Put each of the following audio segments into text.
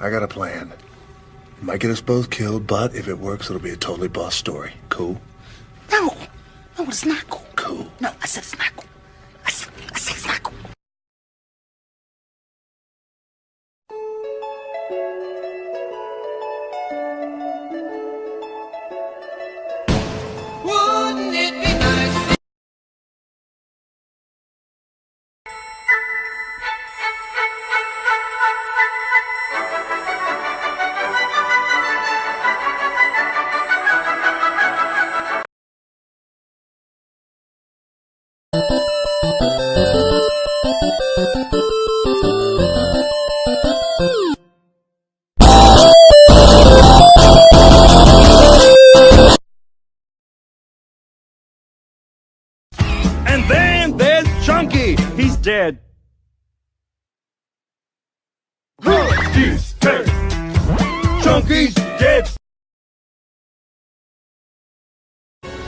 I got a plan. Might get us both killed, but if it works, it'll be a totally boss story. Cool? No, it's not cool. Cool. No, I said it's not cool. I said it's not cool. Wouldn't it be nice? And then there's Chunky. He's dead. He's dead. Chunky's dead.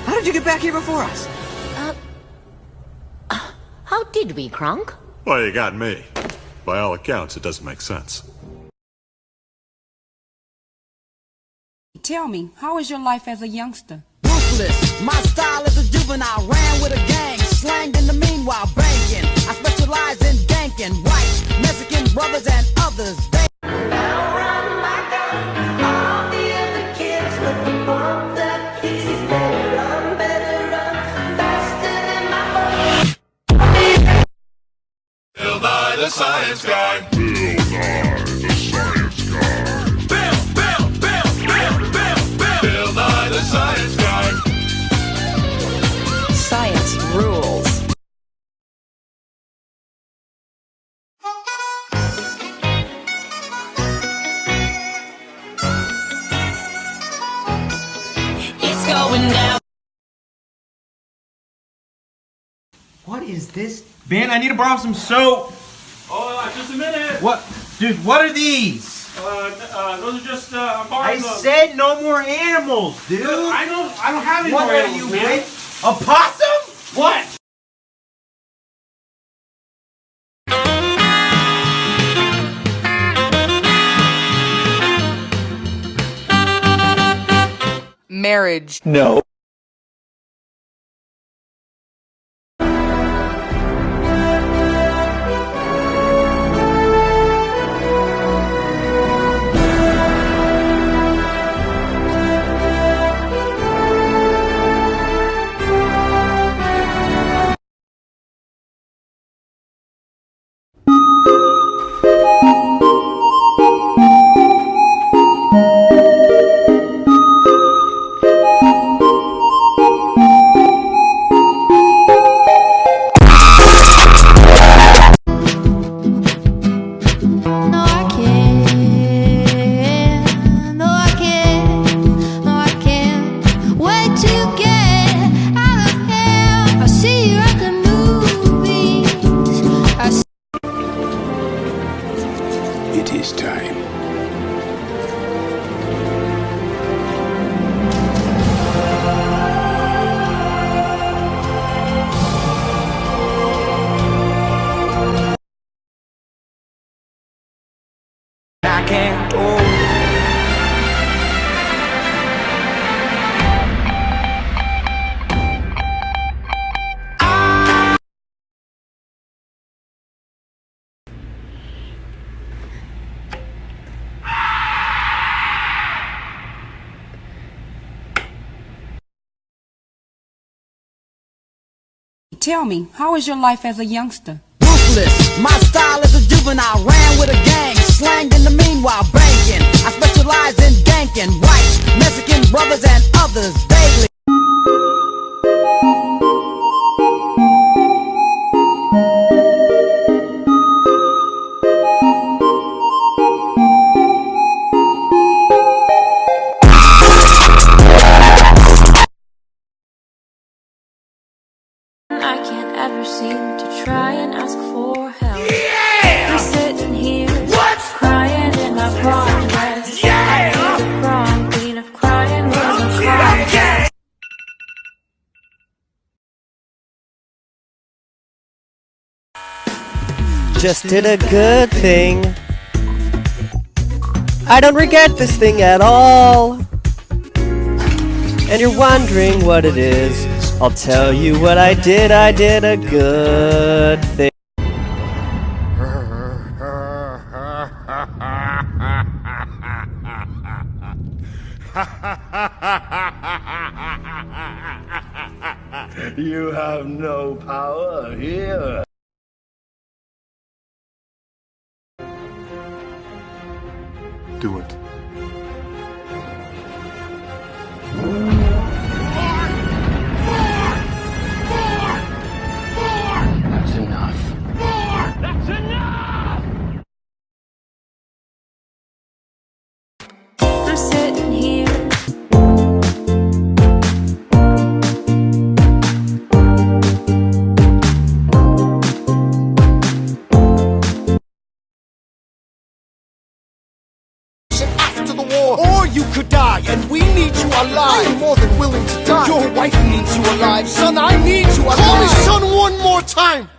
How did you get back here before us? How did we, Kronk? Well, you got me. By all accounts, it doesn't make sense. Tell me, how is your life as a youngster? Ruthless. My style is a juvenile. Ran with a gang. Slanged in the meanwhile. Banking. I specialize in ganking. White, Mexican brothers and others. They Bill Nye the Science Guy. Bill Nye the Science Guy. Bill Nye the Science Guy. Science rules. It's going down. What is this? Ben, I need to borrow some soap. Oh, just a minute. What? Dude, what are these? Those are just I said no more animals, dude. I don't have any What more are animals, you, man. a possum? What? Marriage. No. It is time. I can't go. Tell me, how is your life as a youngster? Ruthless. My style is a juvenile. Ran with a gang. Slanged in the meanwhile. Banking. I specialize in ganking. White, Mexican brothers and others. Daily. I can't ever seem to try and ask for help. Yeah! I'm sitting here, crying in my prom dress. Yeah! I need the prom queen of crying was a contest. Just did a good thing. I don't regret this thing at all. And you're wondering what it is. I'll tell you what I did a good thing. You have no power here. Do it. That's enough. That's enough! I'm sitting here. After the war, or you could die, and we need you alive. I'm more than willing to die. Your wife needs you alive, son. I need you alive. Call me son one more time.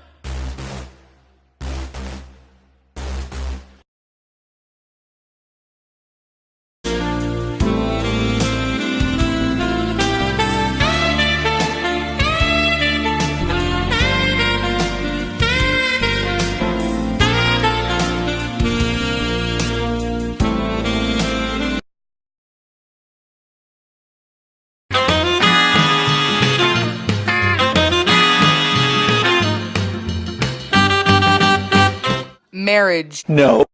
Marriage. No.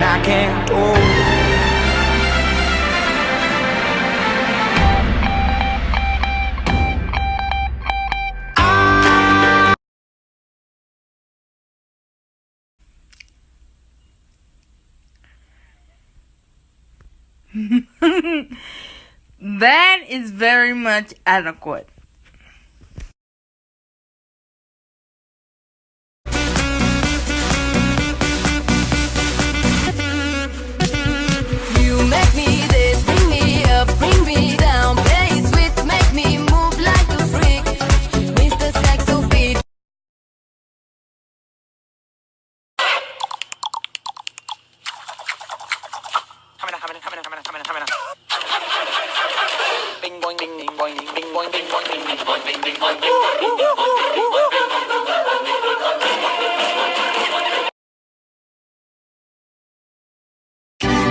I can't go. That is very much adequate. You make me this, bring me up, bring me down. Play sweet, make me move like a freak. Mr. Saxo beat. Bing boing ding ding boing ding ding boing ding boing ding ding boing ding ding boing ding ding ding.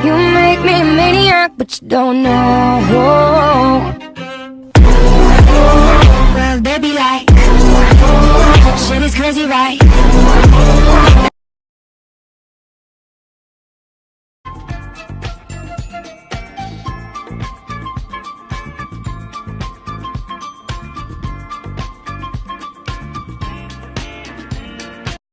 You make me a maniac, but you don't know. Well, baby, like shit is crazy, right?